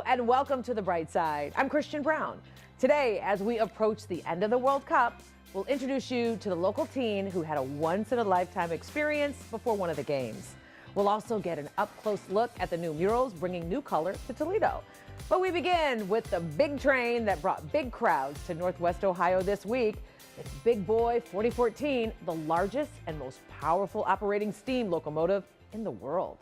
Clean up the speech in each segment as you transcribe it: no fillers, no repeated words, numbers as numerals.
and welcome to The Bright Side. I'm Christian Brown. Today, as we approach the end of the World Cup, we'll introduce you to the local teen who had a once-in-a-lifetime experience before one of the games. We'll also get an up-close look at the new murals bringing new color to Toledo. But we begin with the big train that brought big crowds to Northwest Ohio this week. It's Big Boy 4014, the largest and most powerful operating steam locomotive in the world.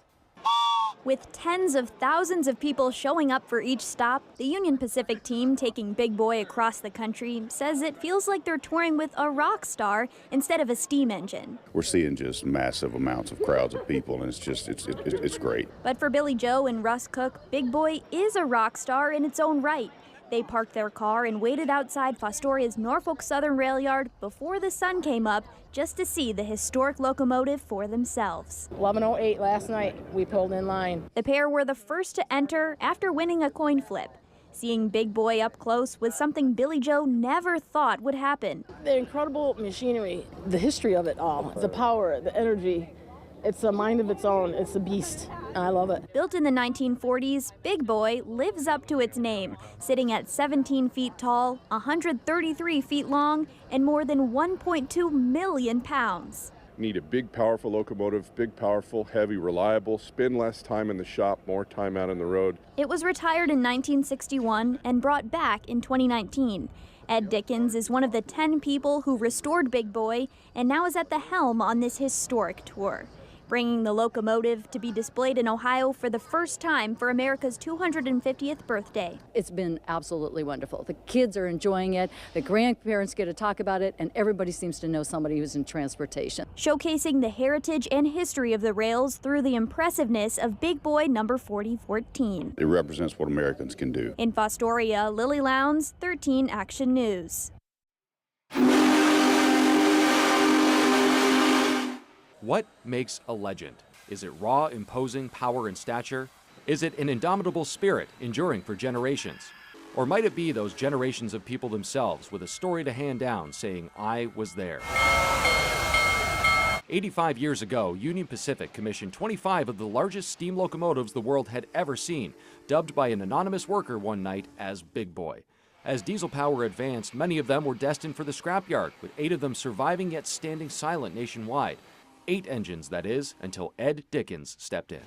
With tens of thousands of people showing up for each stop, the Union Pacific team taking Big Boy across the country says it feels like they're touring with a rock star instead of a steam engine. We're seeing just massive amounts of crowds of people, and it's great. But for Billy Joe and Russ Cook, Big Boy is a rock star in its own right. They parked their car and waited outside Fostoria's Norfolk Southern rail yard before the sun came up just to see the historic locomotive for themselves. 11:08 last night, we pulled in line. The pair were the first to enter after winning a coin flip. Seeing Big Boy up close was something Billy Joe never thought would happen. The incredible machinery, the history of it all, the power, the energy, it's a mind of its own. It's a beast. I love it. Built in the 1940s, Big Boy lives up to its name, sitting at 17 feet tall, 133 feet long, and more than 1.2 million pounds. You need a big, powerful locomotive, big, powerful, heavy, reliable, spend less time in the shop, more time out on the road. It was retired in 1961 and brought back in 2019. Ed Dickens is one of the 10 people who restored Big Boy and now is at the helm on this historic tour, bringing the locomotive to be displayed in Ohio for the first time for America's 250th birthday. It's been absolutely wonderful. The kids are enjoying it, the grandparents get to talk about it, and everybody seems to know somebody who's in transportation. Showcasing the heritage and history of the rails through the impressiveness of Big Boy number 4014. It represents what Americans can do. In Fostoria, Lily Lowndes, 13 Action News. What makes a legend? Is it raw, imposing power and stature? Is it an indomitable spirit enduring for generations? Or might it be those generations of people themselves with a story to hand down saying, I was there? 85 years ago, Union Pacific commissioned 25 of the largest steam locomotives the world had ever seen, dubbed by an anonymous worker one night as Big Boy. As diesel power advanced, many of them were destined for the scrapyard, with 8 of them surviving yet standing silent nationwide. 8 engines, that is, until Ed Dickens stepped in.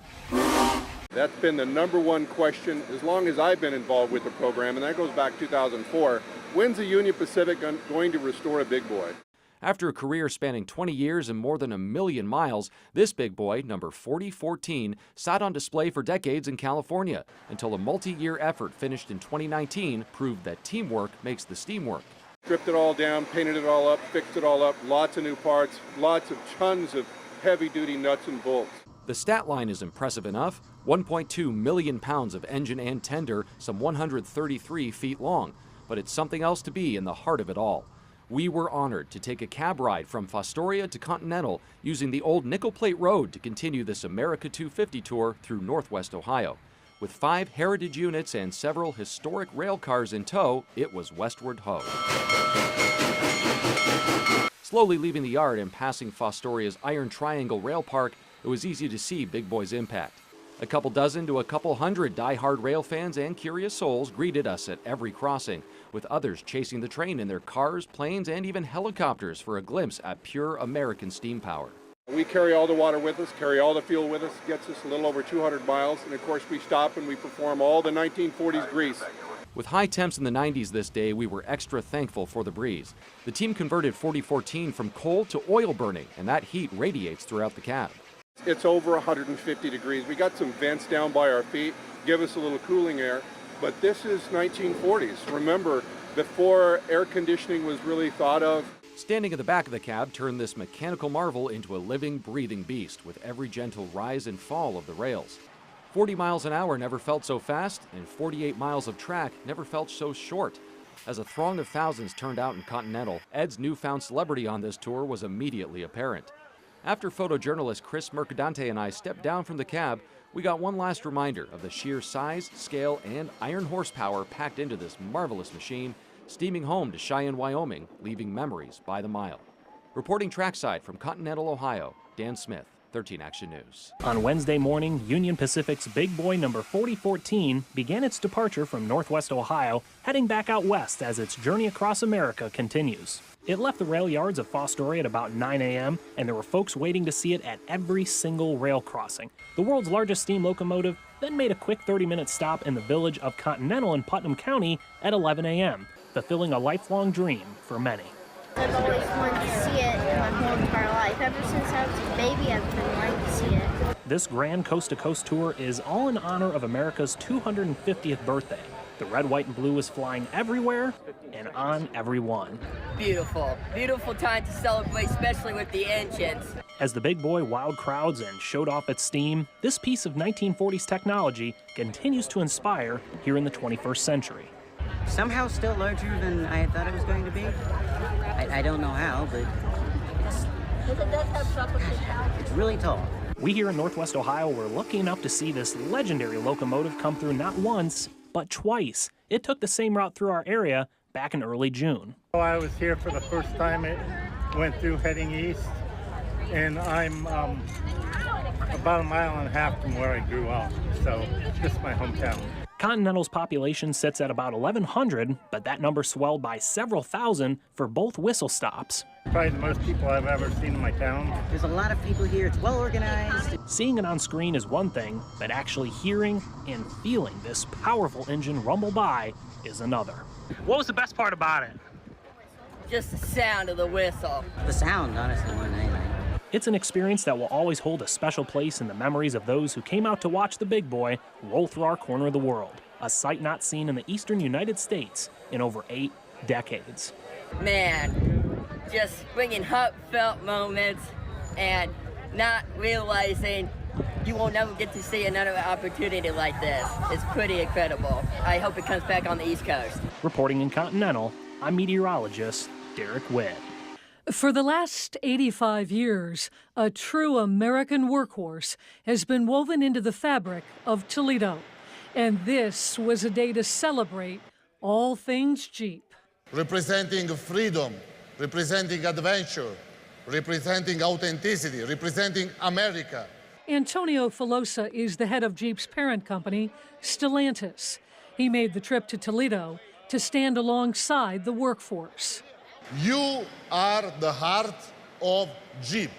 That's been the #1 question as long as I've been involved with the program, and that goes back 2004. When's the Union Pacific going to restore a Big Boy? After a career spanning 20 years and more than 1 million miles, this Big Boy, number 4014, sat on display for decades in California until a multi-year effort finished in 2019 proved that teamwork makes the steam work. Stripped it all down, painted it all up, fixed it all up, lots of new parts, lots of tons of heavy-duty nuts and bolts. The stat line is impressive enough. 1.2 million pounds of engine and tender, some 133 feet long. But it's something else to be in the heart of it all. We were honored to take a cab ride from Fostoria to Continental using the old nickel plate road to continue this America 250 tour through Northwest Ohio. With 5 heritage units and several historic rail cars in tow, it was westward ho. Slowly leaving the yard and passing Fostoria's Iron Triangle Rail Park, it was easy to see Big Boy's impact. A couple dozen to a couple hundred die-hard rail fans and curious souls greeted us at every crossing, with others chasing the train in their cars, planes, and even helicopters for a glimpse at pure American steam power. We carry all the water with us, carry all the fuel with us, gets us a little over 200 miles, and of course we stop and we perform all the 1940s grease. With high temps in the 90s this day, we were extra thankful for the breeze. The team converted 4014 from coal to oil burning, and that heat radiates throughout the cab. It's over 150 degrees. We got some vents down by our feet, give us a little cooling air, but this is 1940s. Remember, before air conditioning was really thought of. Standing at the back of the cab turned this mechanical marvel into a living, breathing beast with every gentle rise and fall of the rails. 40 miles an hour never felt so fast, and 48 miles of track never felt so short. As a throng of thousands turned out in Continental, Ed's newfound celebrity on this tour was immediately apparent. After photojournalist Chris Mercadante and I stepped down from the cab, we got one last reminder of the sheer size, scale, and iron horsepower packed into this marvelous machine, steaming home to Cheyenne, Wyoming, leaving memories by the mile. Reporting trackside from Continental, Ohio, Dan Smith, 13 Action News. On Wednesday morning, Union Pacific's Big Boy number 4014 began its departure from Northwest Ohio, heading back out west as its journey across America continues. It left the rail yards of Fostoria at about 9 a.m., and there were folks waiting to see it at every single rail crossing. The world's largest steam locomotive then made a quick 30-minute stop in the village of Continental in Putnam County at 11 a.m., fulfilling a lifelong dream for many. I've always wanted to see it my whole entire life. Ever since I was a baby, I've been wanting to see it. This grand coast-to-coast tour is all in honor of America's 250th birthday. The red, white, and blue is flying everywhere and on everyone. Beautiful. Beautiful time to celebrate, especially with the engines. As the Big Boy wowed crowds and showed off its steam, this piece of 1940s technology continues to inspire here in the 21st century. Somehow still larger than I had thought it was going to be. I don't know how, but it's really tall. We here in Northwest Ohio were lucky enough to see this legendary locomotive come through not once, but twice. It took the same route through our area back in early June. I was here for the first time. It went through heading east, and I'm about a mile and a half from where I grew up, so this is my hometown. Continental's population sits at about 1,100, but that number swelled by several thousand for both whistle stops. Probably the most people I've ever seen in my town. There's a lot of people here. It's well organized. Seeing it on screen is one thing, but actually hearing and feeling this powerful engine rumble by is another. What was the best part about it? Just the sound of the whistle. The sound, honestly, more than anything. It's an experience that will always hold a special place in the memories of those who came out to watch the Big Boy roll through our corner of the world, a sight not seen in the eastern United States in over 8 decades. Man, just bringing heartfelt moments and not realizing you will never get to see another opportunity like this. It's pretty incredible. I hope it comes back on the East Coast. Reporting in Continental, I'm meteorologist Derek Witt. For the last 85 years, a true American workhorse has been woven into the fabric of Toledo. And this was a day to celebrate all things Jeep. Representing freedom, representing adventure, representing authenticity, representing America. Antonio Filosa is the head of Jeep's parent company, Stellantis. He made the trip to Toledo to stand alongside the workforce. You are the heart of Jeep.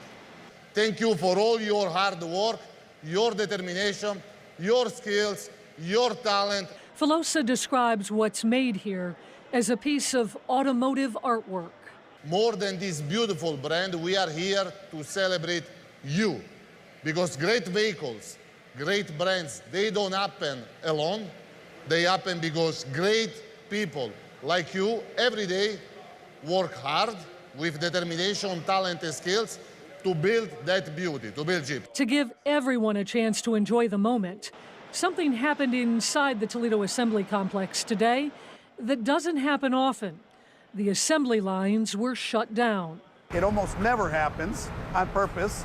Thank you for all your hard work, your determination, your skills, your talent. Filosa describes what's made here as a piece of automotive artwork. More than this beautiful brand, we are here to celebrate you. Because great vehicles, great brands, they don't happen alone. They happen because great people like you every day work hard with determination, talent, and skills to build that beauty, to build Jeep. To give everyone a chance to enjoy the moment, something happened inside the Toledo Assembly Complex today that doesn't happen often. The assembly lines were shut down. It almost never happens on purpose,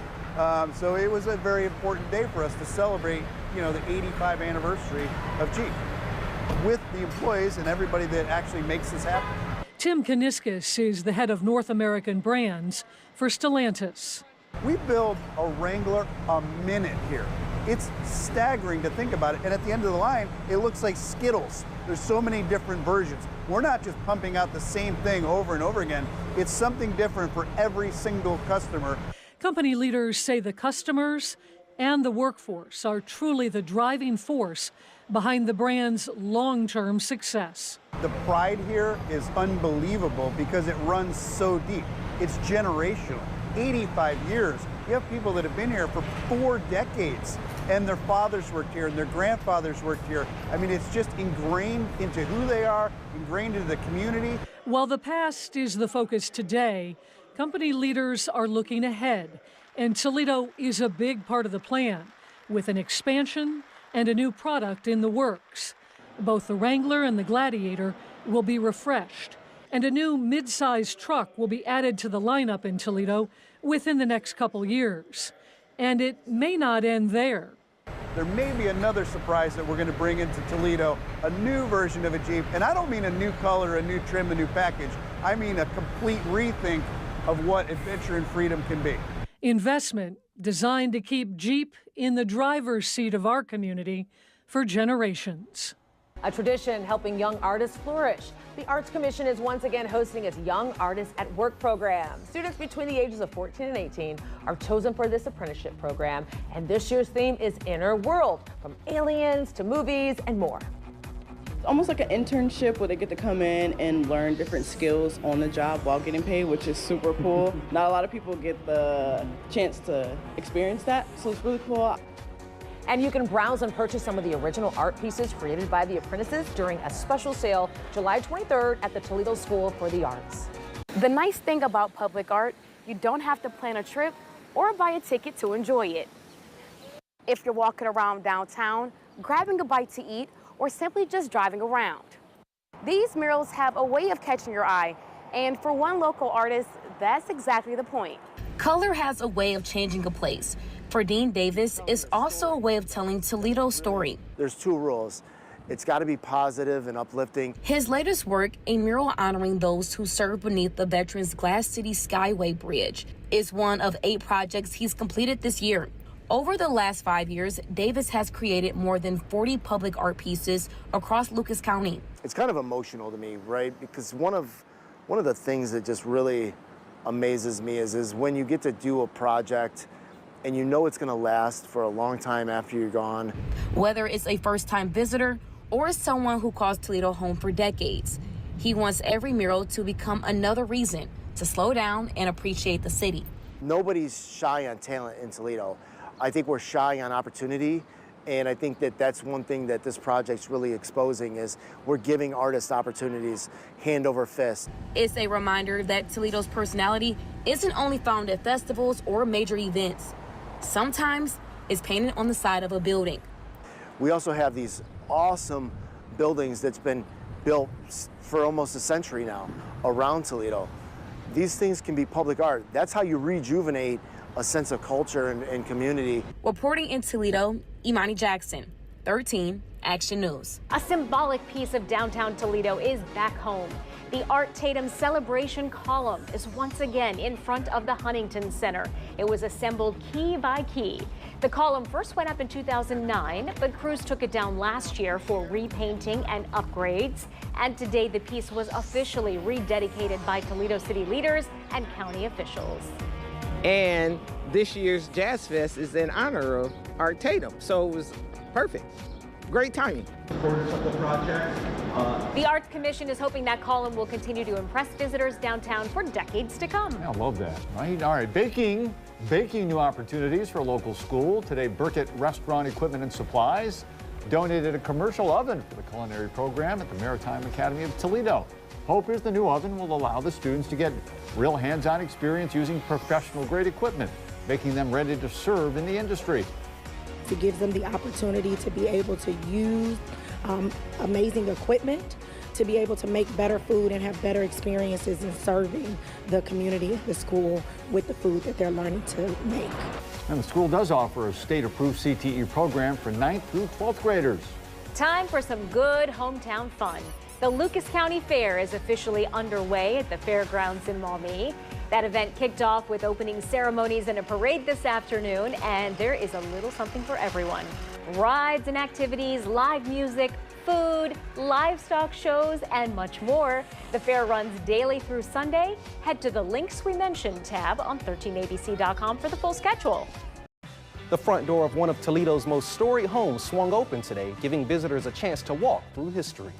so it was a very important day for us to celebrate, the 85th anniversary of Jeep with the employees and everybody that actually makes this happen. Tim Kaniskis is the head of North American brands for Stellantis. We build a Wrangler a minute here. It's staggering to think about it. And at the end of the line, it looks like Skittles. There's so many different versions. We're not just pumping out the same thing over and over again. It's something different for every single customer. Company leaders say the customers and the workforce are truly the driving force behind the brand's long-term success. The pride here is unbelievable because it runs so deep. It's generational. 85 years. You have people that have been here for 4 decades, and their fathers worked here and their grandfathers worked here. I mean, it's just ingrained into who they are, ingrained into the community. While the past is the focus today, company leaders are looking ahead, and Toledo is a big part of the plan, with an expansion and a new product in the works. Both the Wrangler and the Gladiator will be refreshed, and a new mid-size truck will be added to the lineup in Toledo within the next couple years. And it may not end there. There may be another surprise that we're going to bring into Toledo, a new version of a Jeep. And I don't mean a new color, a new trim, a new package. I mean a complete rethink of what adventure and freedom can be. Investment designed to keep Jeep in the driver's seat of our community for generations. A tradition helping young artists flourish. The Arts Commission is once again hosting its Young Artists at Work program. Students between the ages of 14 and 18 are chosen for this apprenticeship program, and this year's theme is Inner World, from aliens to movies and more. Almost like an internship where they get to come in and learn different skills on the job while getting paid, which is super cool. Not a lot of people get the chance to experience that, so it's really cool. And you can browse and purchase some of the original art pieces created by the apprentices during a special sale July 23rd at the Toledo School for the Arts. The nice thing about public art, you don't have to plan a trip or buy a ticket to enjoy it. If you're walking around downtown, grabbing a bite to eat, or simply just driving around. These murals have a way of catching your eye, and for one local artist, that's exactly the point. Color has a way of changing a place. For Dean Davis, it's also a way of telling Toledo's story. There's two rules. It's got to be positive and uplifting. His latest work, a mural honoring those who served beneath the Veterans Glass City Skyway Bridge, is one of 8 projects he's completed this year. Over the last 5 years, Davis has created more than 40 public art pieces across Lucas County. It's kind of emotional to me, right? Because one of the things that just really amazes me is when you get to do a project and you know it's going to last for a long time after you're gone. Whether it's a first-time visitor or someone who calls Toledo home for decades, he wants every mural to become another reason to slow down and appreciate the city. Nobody's shy on talent in Toledo. I think we're shy on opportunity, and I think that that's one thing that this project's really exposing is we're giving artists opportunities hand over fist. It's a reminder that Toledo's personality isn't only found at festivals or major events. Sometimes it's painted on the side of a building. We also have these awesome buildings that's been built for almost a century now around Toledo. These things can be public art. That's how you rejuvenate a sense of culture and community. Reporting in Toledo, Imani Jackson, 13 Action News. A symbolic piece of downtown Toledo is back home. The Art Tatum Celebration Column is once again in front of the Huntington Center. It was assembled key by key. The column first went up in 2009, but crews took it down last year for repainting and upgrades. And today the piece was officially rededicated by Toledo city leaders and county officials. And this year's Jazz Fest is in honor of Art Tatum, so it was perfect. Great timing. The Arts Commission is hoping that column will continue to impress visitors downtown for decades to come. I love that, right? All right, baking new opportunities for a local school. Today, Burkett Restaurant Equipment and Supplies donated a commercial oven for the culinary program at the Maritime Academy of Toledo. Hope is the new oven will allow the students to get real hands-on experience using professional-grade equipment, making them ready to serve in the industry. It gives them the opportunity to be able to use amazing equipment, to be able to make better food and have better experiences in serving the community, the school, with the food that they're learning to make. And the school does offer a state-approved CTE program for 9th through 12th graders. Time for some good hometown fun. The Lucas County Fair is officially underway at the fairgrounds in Maumee. That event kicked off with opening ceremonies and a parade this afternoon, and there is a little something for everyone. Rides and activities, live music, food, livestock shows, and much more. The fair runs daily through Sunday. Head to the links we mentioned tab on 13abc.com for the full schedule. The front door of one of Toledo's most storied homes swung open today, giving visitors a chance to walk through history.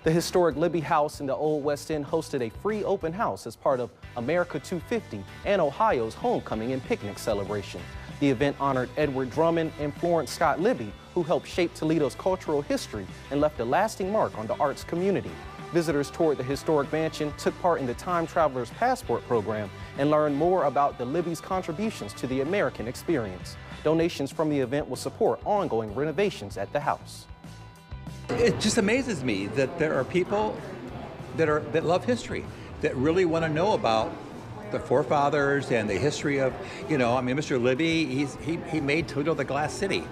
The historic Libby House in the Old West End hosted a free open house as part of America 250 and Ohio's homecoming and picnic celebration. The event honored Edward Drummond and Florence Scott Libby, who helped shape Toledo's cultural history and left a lasting mark on the arts community. Visitors toured the historic mansion, took part in the Time Traveler's Passport program, and learned more about the Libby's contributions to the American experience. Donations from the event will support ongoing renovations at the house. It just amazes me that there are people that love history, that really want to know about the forefathers and the history of, Mr. Libby, he made Toledo the Glass City.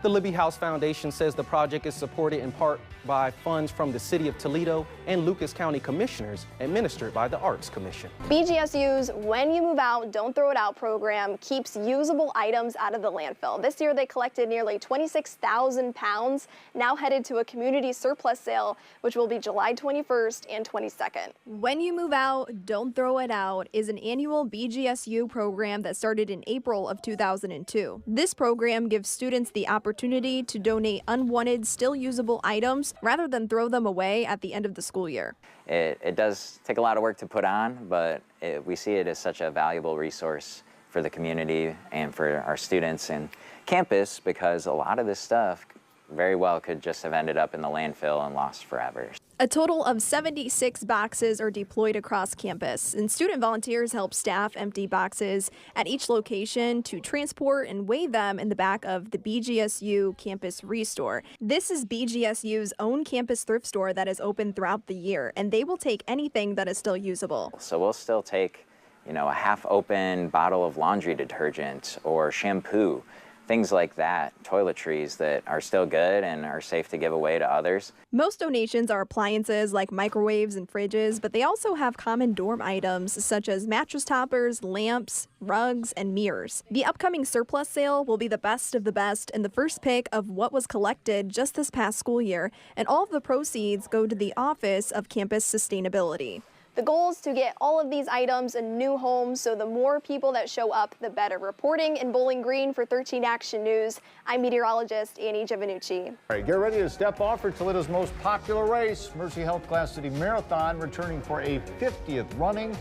The Libby House Foundation says the project is supported in part by funds from the City of Toledo and Lucas County Commissioners, administered by the Arts Commission. BGSU's When You Move Out, Don't Throw It Out program keeps usable items out of the landfill. This year they collected nearly 26,000 pounds, now headed to a community surplus sale, which will be July 21st and 22nd. When You Move Out, Don't Throw It Out is an annual BGSU program that started in April of 2002. This program gives students the opportunity to donate unwanted, still usable items rather than throw them away at the end of the school year. It does take a lot of work to put on, but we see it as such a valuable resource for the community and for our students and campus, because a lot of this stuff very well could just have ended up in the landfill and lost forever. A total of 76 boxes are deployed across campus, and student volunteers help staff empty boxes at each location to transport and weigh them in the back of the BGSU Campus Restore. This is BGSU's own campus thrift store that is open throughout the year, and they will take anything that is still usable. So we'll still take, a half-open bottle of laundry detergent or shampoo, things like that, toiletries that are still good and are safe to give away to others. Most donations are appliances like microwaves and fridges, but they also have common dorm items such as mattress toppers, lamps, rugs, and mirrors. The upcoming surplus sale will be the best of the best and the first pick of what was collected just this past school year, and all of the proceeds go to the Office of Campus Sustainability. The goal is to get all of these items a new home, so the more people that show up, the better. Reporting in Bowling Green for 13 Action News, I'm meteorologist Annie Giovannucci. All right, get ready to step off for Toledo's most popular race, Mercy Health Glass City Marathon, returning for a 50th running.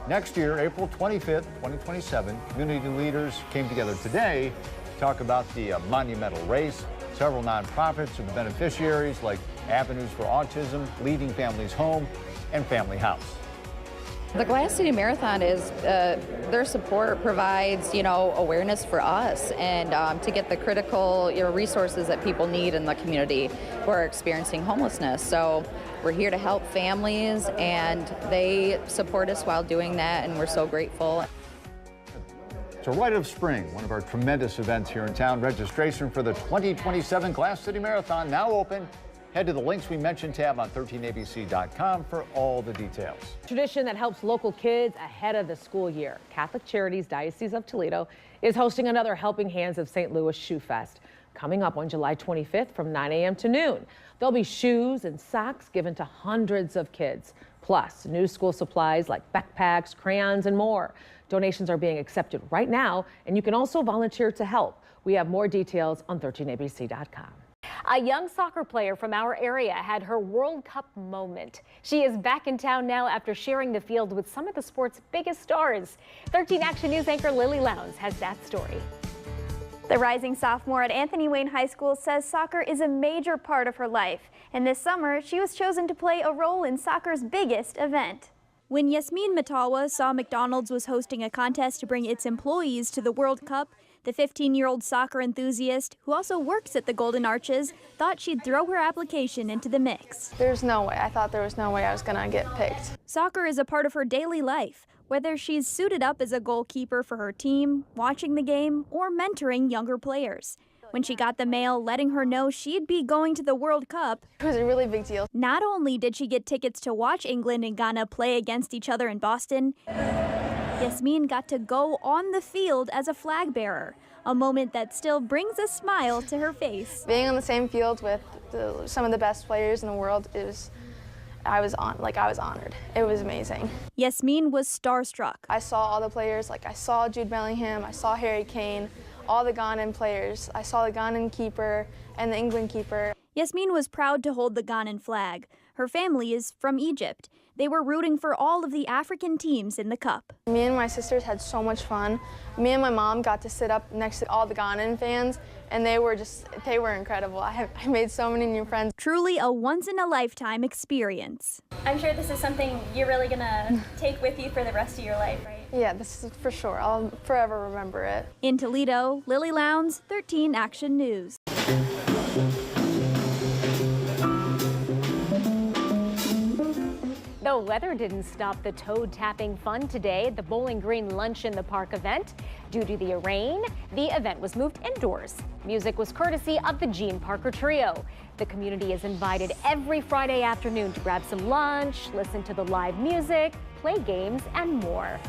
Next year, April 25th, 2027, community leaders came together today to talk about the monumental race. Several nonprofits are the beneficiaries, like Avenues for Autism, Leading Families Home, and Family House. The Glass City Marathon is, their support provides, awareness for us and to get the critical resources that people need in the community who are experiencing homelessness. So we're here to help families, and they support us while doing that, and we're so grateful. It's a rite of spring, one of our tremendous events here in town. Registration for the 2027 Glass City Marathon now open. Head to the links we mentioned tab on 13abc.com for all the details. Tradition that helps local kids ahead of the school year. Catholic Charities Diocese of Toledo is hosting another Helping Hands of St. Louis Shoe Fest coming up on July 25th from 9 a.m. to noon. There'll be shoes and socks given to hundreds of kids, plus new school supplies like backpacks, crayons, and more. Donations are being accepted right now, and you can also volunteer to help. We have more details on 13abc.com. A young soccer player from our area had her World Cup moment. She is back in town now after sharing the field with some of the sport's biggest stars. 13 Action News anchor Lily Lowndes has that story. The rising sophomore at Anthony Wayne High School says soccer is a major part of her life, and this summer she was chosen to play a role in soccer's biggest event. When Yasmin Matawa saw McDonald's was hosting a contest to bring its employees to the World Cup, the 15-year-old soccer enthusiast, who also works at the Golden Arches, thought she'd throw her application into the mix. There's no way. I thought there was no way I was going to get picked. Soccer is a part of her daily life, whether she's suited up as a goalkeeper for her team, watching the game, or mentoring younger players. When she got the mail letting her know she'd be going to the World Cup, it was a really big deal. Not only did she get tickets to watch England and Ghana play against each other in Boston, Yasmin got to go on the field as a flag bearer, a moment that still brings a smile to her face. Being on the same field with some of the best players in the world, I was honored. It was amazing. Yasmin was starstruck. I saw all the players, I saw Jude Bellingham, I saw Harry Kane, all the Ghanaian players. I saw the Ghanaian keeper and the England keeper. Yasmin was proud to hold the Ghanaian flag. Her family is from Egypt. They were rooting for all of the African teams in the Cup. Me and my sisters had so much fun. Me and my mom got to sit up next to all the Ghanaian fans, and they were incredible. I made so many new friends. Truly a once-in-a-lifetime experience. I'm sure this is something you're really gonna take with you for the rest of your life, right? Yeah, this is for sure. I'll forever remember it. In Toledo, Lily Lowndes, 13 Action News. The The weather didn't stop the toad-tapping fun today at the Bowling Green Lunch in the Park event. Due to the rain, the event was moved indoors. Music was courtesy of the Gene Parker Trio. The community is invited every Friday afternoon to grab some lunch, listen to the live music, play games, and more.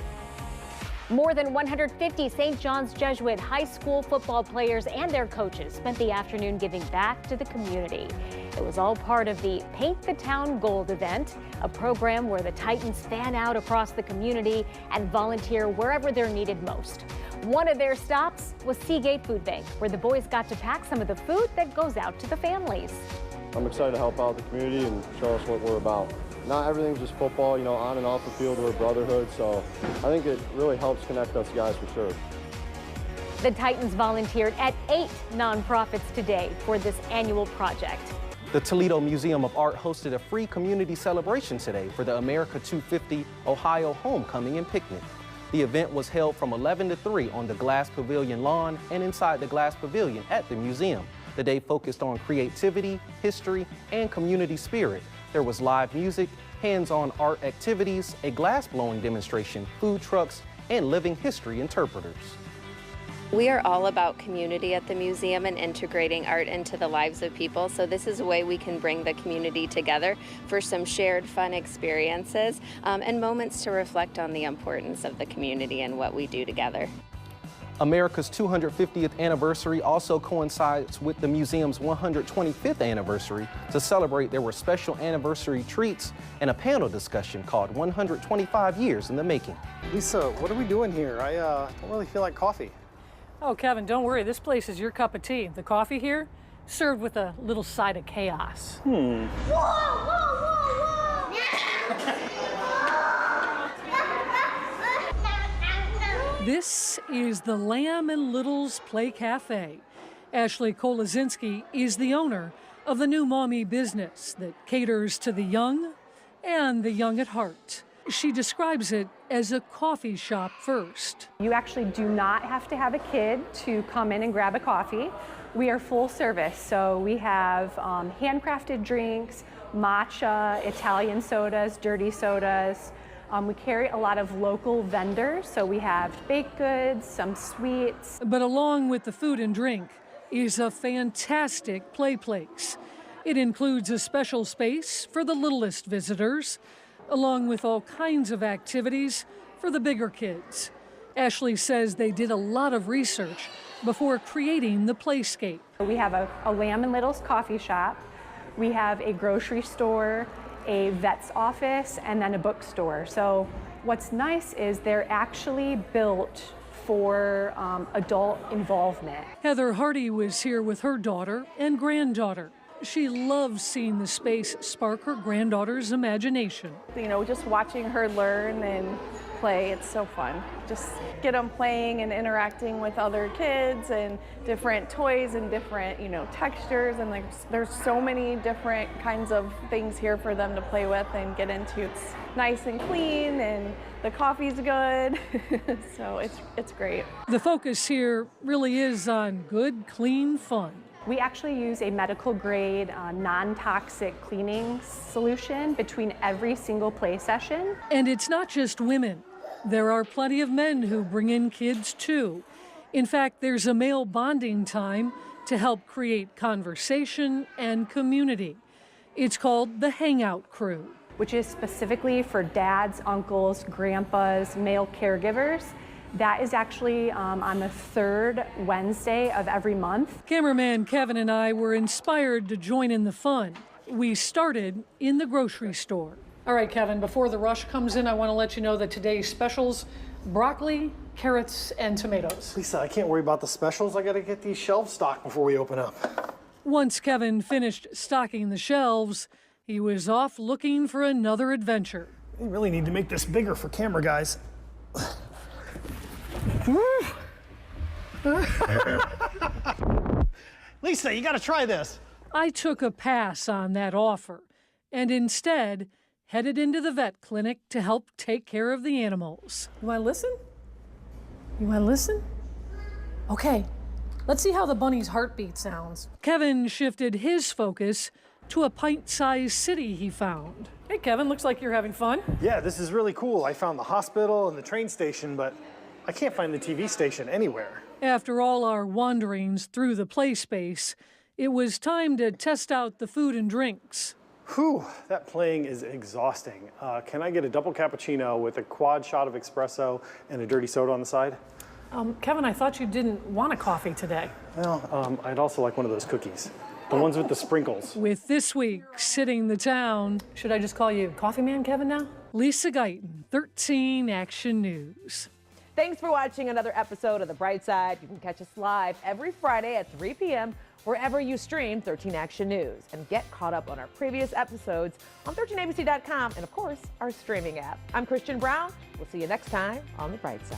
More than 150 St. John's Jesuit high school football players and their coaches spent the afternoon giving back to the community. It was all part of the Paint the Town Gold event, a program where the Titans fan out across the community and volunteer wherever they're needed most. One of their stops was Seagate Food Bank, where the boys got to pack some of the food that goes out to the families. I'm excited to help out the community and show us what we're about. Not everything's just football, you know, on and off the field, we're a brotherhood, so I think it really helps connect us guys for sure. The Titans volunteered at 8 nonprofits today for this annual project. The Toledo Museum of Art hosted a free community celebration today for the America 250 Ohio Homecoming and Picnic. The event was held from 11 to 3 on the Glass Pavilion lawn and inside the Glass Pavilion at the museum. The day focused on creativity, history, and community spirit. There was live music, hands-on art activities, a glass-blowing demonstration, food trucks, and living history interpreters. We are all about community at the museum and integrating art into the lives of people. So this is a way we can bring the community together for some shared fun experiences and moments to reflect on the importance of the community and what we do together. America's 250th anniversary also coincides with the museum's 125th anniversary. To celebrate, there were special anniversary treats and a panel discussion called 125 Years in the Making. Lisa, what are we doing here? I don't really feel like coffee. Oh, Kevin, don't worry. This place is your cup of tea. The coffee here, served with a little side of chaos. Whoa, whoa, whoa, whoa! This is the Lamb and Little's Play Cafe. Ashley Kolazinski is the owner of the new mommy business that caters to the young and the young at heart. She describes it as a coffee shop first. You actually do not have to have a kid to come in and grab a coffee. We are full service, so we have handcrafted drinks, matcha, Italian sodas, dirty sodas. We carry a lot of local vendors, so we have baked goods, some sweets. But along with the food and drink is a fantastic play place. It includes a special space for the littlest visitors, along with all kinds of activities for the bigger kids. Ashley says they did a lot of research before creating the playscape. We have a Lamb and Little's coffee shop. We have a grocery store, a vet's office, and then a bookstore. So what's nice is they're actually built for adult involvement. Heather Hardy was here with her daughter and granddaughter. She loves seeing the space spark her granddaughter's imagination. You know, just watching her learn and play, it's so fun. Just get them playing and interacting with other kids and different toys and different, you know, textures, and there's so many different kinds of things here for them to play with and get into. It's nice and clean and the coffee's good, so it's great. The focus here really is on good, clean fun. We actually use a medical grade non-toxic cleaning solution between every single play session. And it's not just women. There are plenty of men who bring in kids too. In fact, there's a male bonding time to help create conversation and community. It's called the Hangout Crew, which is specifically for dads, uncles, grandpas, male caregivers. That is actually on the third Wednesday of every month. Cameraman Kevin and I were inspired to join in the fun. We started in the grocery store. All right, Kevin, before the rush comes in, I want to let you know that today's specials, broccoli, carrots, and tomatoes. Lisa, I can't worry about the specials. I got to get these shelves stocked before we open up. Once Kevin finished stocking the shelves, he was off looking for another adventure. We really need to make this bigger for camera guys. Lisa, you got to try this. I took a pass on that offer and instead headed into the vet clinic to help take care of the animals. You want to listen? You want to listen? Okay, let's see how the bunny's heartbeat sounds. Kevin shifted his focus to a pint-sized city he found. Hey, Kevin, looks like you're having fun. Yeah, this is really cool. I found the hospital and the train station, but I can't find the TV station anywhere. After all our wanderings through the play space, it was time to test out the food and drinks. Whew, that playing is exhausting. Can I get a double cappuccino with a quad shot of espresso and a dirty soda on the side? Kevin, I thought you didn't want a coffee today. Well, I'd also like one of those cookies. The ones with the sprinkles. With this week sitting the town. Should I just call you Coffee Man Kevin now? Lisa Guyton, 13 Action News. Thanks for watching another episode of The Bright Side. You can catch us live every Friday at 3 p.m. wherever you stream 13 Action News. And get caught up on our previous episodes on 13abc.com and, of course, our streaming app. I'm Christian Brown. We'll see you next time on The Bright Side.